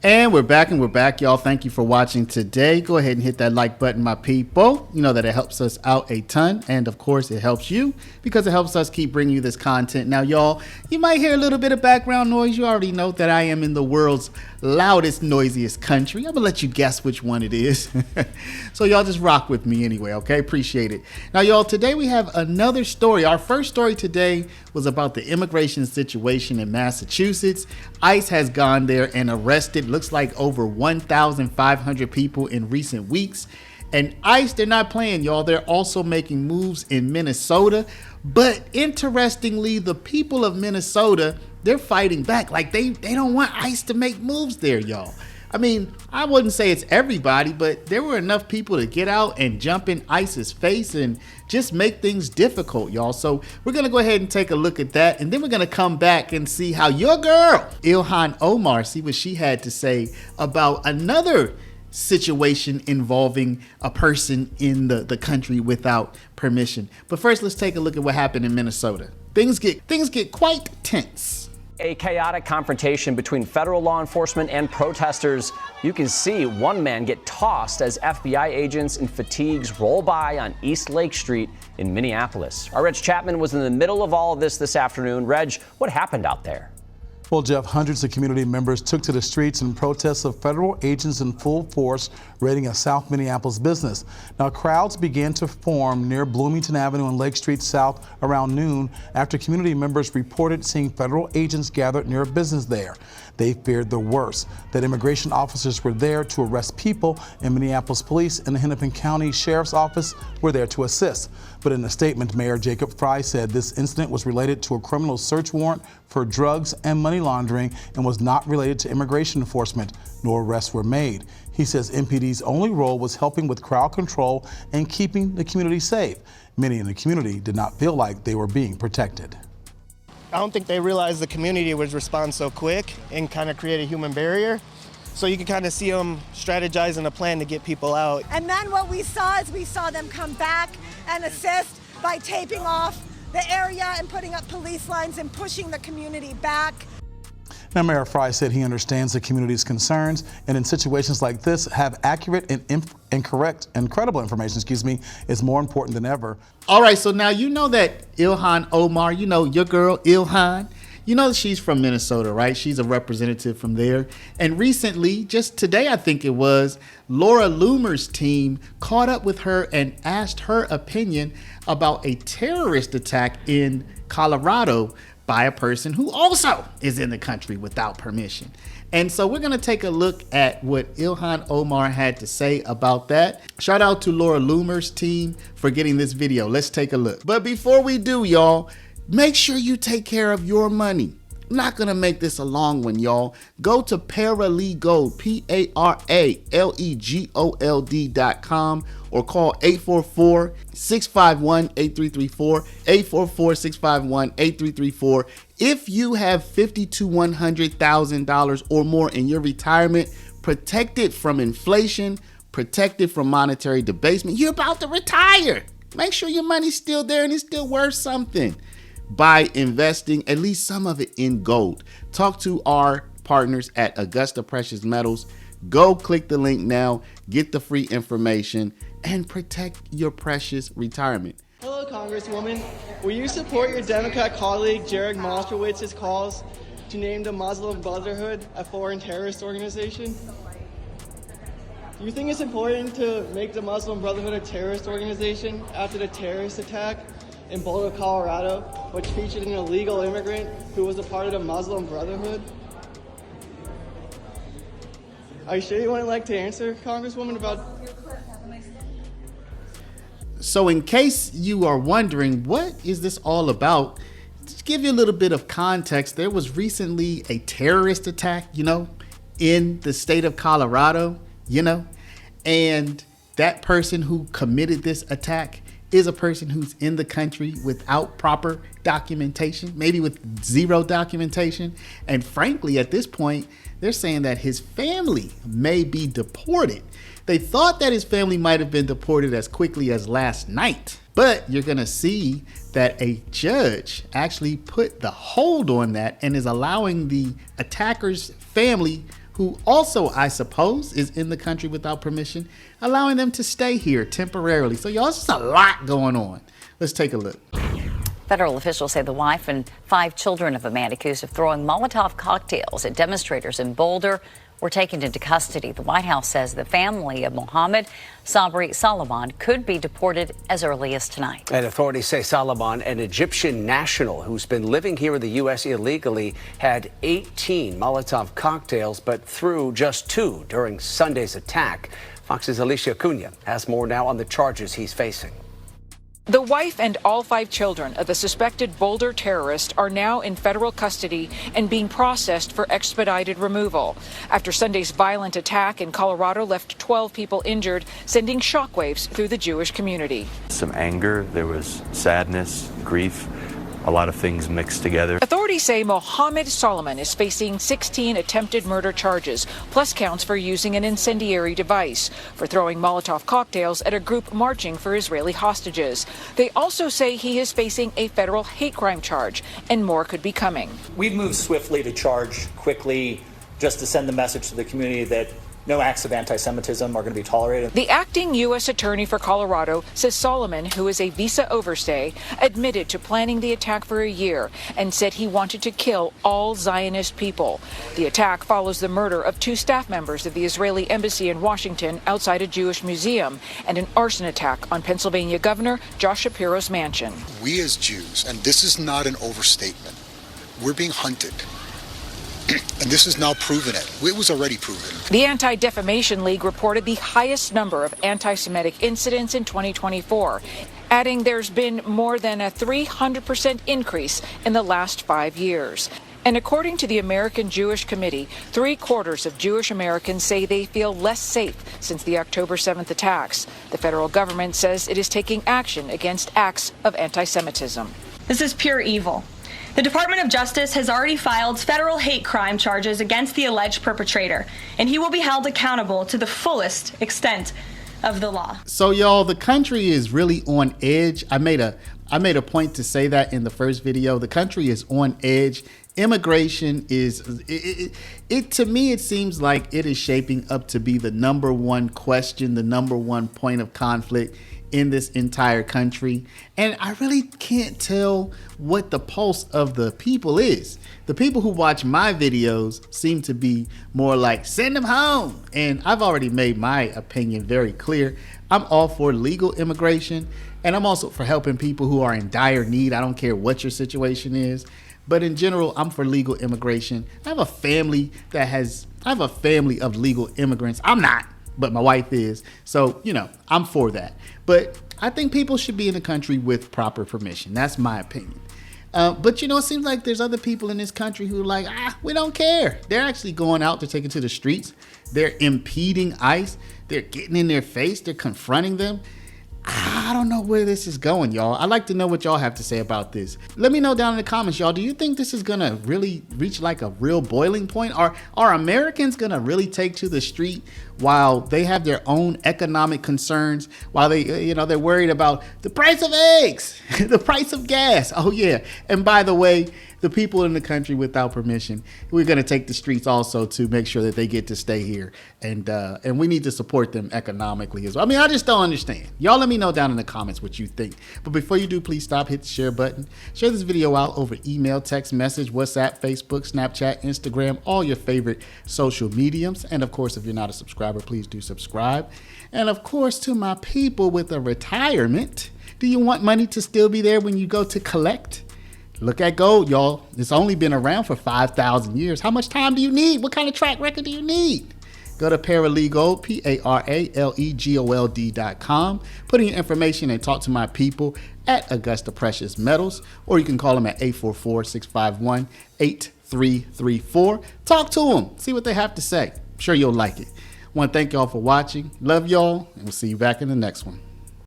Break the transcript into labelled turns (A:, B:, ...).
A: And we're back, y'all. Thank you for watching today. Go ahead and hit that like button, my people. You know that it helps us out a ton. And of course, it helps you because it helps us keep bringing you this content. Now, y'all, you might hear a little bit of background noise. You already know that I am in the world's loudest, noisiest country. I'm gonna let you guess which one it is. So y'all just rock with me anyway, okay? Appreciate it. Now, y'all, today we have another story. Our first story today was about the immigration situation in Massachusetts. ICE has gone there and arrested, looks like over 1,500 people in recent weeks. And ICE, they're not playing, y'all. They're also making moves in Minnesota. But interestingly, the people of Minnesota, they're fighting back. Like they don't want ICE to make moves there, y'all. I mean, I wouldn't say it's everybody, but there were enough people to get out and jump in ICE's face and just make things difficult, y'all. So we're going to go ahead and take a look at that. And then we're going to come back and see how your girl, Ilhan Omar, see what she had to say about another situation involving a person in the country without permission. But first, let's take a look at what happened in Minnesota. Things get quite tense.
B: A chaotic confrontation between federal law enforcement and protesters. You can see one man get tossed as FBI agents in fatigues roll by on East Lake Street in Minneapolis. Our Reg Chapman was in the middle of all of this afternoon. Reg, what happened out there?
C: Well, Jeff, hundreds of community members took to the streets in protest of federal agents in full force raiding a South Minneapolis business. Now, crowds began to form near Bloomington Avenue and Lake Street South around noon after community members reported seeing federal agents gathered near a business there. They feared the worst, that immigration officers were there to arrest people, and Minneapolis police and the Hennepin County Sheriff's Office were there to assist. But in a statement, Mayor Jacob Frey said this incident was related to a criminal search warrant for drugs and money laundering and was not related to immigration enforcement. No arrests were made. He says MPD's only role was helping with crowd control and keeping the community safe. Many in the community did not feel like they were being protected.
D: I don't think they realized the community would respond so quick and kind of create a human barrier. So you can kind of see them strategizing a plan to get people out.
E: And then what we saw is we saw them come back and assist by taping off the area and putting up police lines and pushing the community back.
C: Now, Mayor Frey said he understands the community's concerns, and in situations like this, have accurate and correct and credible information, is more important than ever.
A: All right, so now you know that Ilhan Omar, you know your girl Ilhan, you know she's from Minnesota, right? She's a representative from there. And recently, just today I think it was, Laura Loomer's team caught up with her and asked her opinion about a terrorist attack in Colorado by a person who also is in the country without permission. And so we're going to take a look at what Ilhan Omar had to say about that. Shout out to Laura Loomer's team for getting this video. Let's take a look. But before we do, y'all, make sure you take care of your money. I'm not going to make this a long one, y'all. Go to Paralegold, PARALEGOLD.com, or call 844-651-8334, 844-651-8334. If you have $50,000 to $100,000 or more in your retirement, protected from inflation, protected from monetary debasement, you're about to retire. Make sure your money's still there and it's still worth something by investing at least some of it in gold. Talk to our partners at Augusta Precious Metals. Go click the link now, get the free information, and protect your precious retirement.
F: Hello, Congresswoman. Will you support your Democrat colleague Jared Mostrowitz's calls to name the Muslim Brotherhood a foreign terrorist organization? Do you think it's important to make the Muslim Brotherhood a terrorist organization after the terrorist attack in Boulder, Colorado, which featured an illegal immigrant who was a part of the Muslim Brotherhood? Are you sure you wouldn't like to answer, Congresswoman, about...
A: So in case you are wondering, what is this all about? To give you a little bit of context, there was recently a terrorist attack, in the state of Colorado, and that person who committed this attack is a person who's in the country without proper documentation, maybe with zero documentation. And frankly, at this point, they're saying that his family may be deported. They thought that his family might have been deported as quickly as last night, but you're gonna see that a judge actually put the hold on that and is allowing the attacker's family, who also, I suppose, is in the country without permission, allowing them to stay here temporarily. So y'all, it's just a lot going on. Let's take a look.
G: Federal officials say the wife and 5 children of a man accused of throwing Molotov cocktails at demonstrators in Boulder were taken into custody. The White House says the family of Mohammed Sabri Salman could be deported as early as tonight.
H: And authorities say Salman, an Egyptian national who's been living here in the U.S. illegally, had 18 Molotov cocktails, but threw just 2 during Sunday's attack. Fox's Alicia Cunha has more now on the charges he's facing.
I: The wife and all 5 children of the suspected Boulder terrorist are now in federal custody and being processed for expedited removal after Sunday's violent attack in Colorado left 12 people injured, sending shockwaves through the Jewish community.
J: Some anger, there was sadness, grief, a lot of things mixed together.
I: Authorities say Mohammed Salman is facing 16 attempted murder charges, plus counts for using an incendiary device, for throwing Molotov cocktails at a group marching for Israeli hostages. They also say he is facing a federal hate crime charge, and more could be coming.
K: We've moved swiftly to charge quickly, just to send the message to the community that no acts of anti-Semitism are going to be tolerated.
I: The acting U.S. attorney for Colorado says Solomon, who is a visa overstay, admitted to planning the attack for a year and said he wanted to kill all Zionist people. The attack follows the murder of 2 staff members of the Israeli embassy in Washington outside a Jewish museum and an arson attack on Pennsylvania Governor Josh Shapiro's mansion.
L: We as Jews, and this is not an overstatement, we're being hunted. And this is now proven it. It was already proven.
I: The Anti-Defamation League reported the highest number of anti-Semitic incidents in 2024, adding there's been more than a 300% increase in the last 5 years. And according to the American Jewish Committee, 3/4 of Jewish Americans say they feel less safe since the October 7th attacks. The federal government says it is taking action against acts of anti-Semitism.
M: This is pure evil. The Department of Justice has already filed federal hate crime charges against the alleged perpetrator, and he will be held accountable to the fullest extent of the law.
A: So y'all, the country is really on edge. I made a point to say that in the first video. The country is on edge. Immigration is, to me, it seems like it is shaping up to be the number one question, the number one point of conflict in this entire country. And I really can't tell what the pulse of the people is. The people who watch my videos seem to be more like, send them home. And I've already made my opinion very clear. I'm all for legal immigration, and I'm also for helping people who are in dire need. I don't care what your situation is. But in general, I'm for legal immigration. I have a family of legal immigrants. I'm not, but my wife is. So, I'm for that. But I think people should be in the country with proper permission. That's my opinion. But, it seems like there's other people in this country who are like, we don't care. They're actually going out to take it to the streets. They're impeding ICE. They're getting in their face. They're confronting them. I don't know where this is going, y'all. I'd like to know what y'all have to say about this. Let me know down in the comments, y'all. Do you think this is gonna really reach like a real boiling point? Are Americans gonna really take to the street while they have their own economic concerns, while they're worried about the price of eggs, the price of gas? Oh yeah, and by the way, the people in the country without permission, we're gonna take the streets also to make sure that they get to stay here, and we need to support them economically as well. I mean, I just don't understand. Y'all let me know down in the comments what you think. But before you do, please stop, hit the share button. Share this video out over email, text message, WhatsApp, Facebook, Snapchat, Instagram, all your favorite social mediums. And of course, if you're not a subscriber, please do subscribe. And of course, to my people with a retirement, do you want money to still be there when you go to collect? Look at gold, y'all. It's only been around for 5,000 years. How much time do you need? What kind of track record do you need? Go to Paralegold, PARALEGOLD.com. Put in your information and talk to my people at Augusta Precious Metals, or you can call them at 844-651-8334. Talk to them. See what they have to say. I'm sure you'll like it. I want to thank y'all for watching. Love y'all, and we'll see you back in the next one.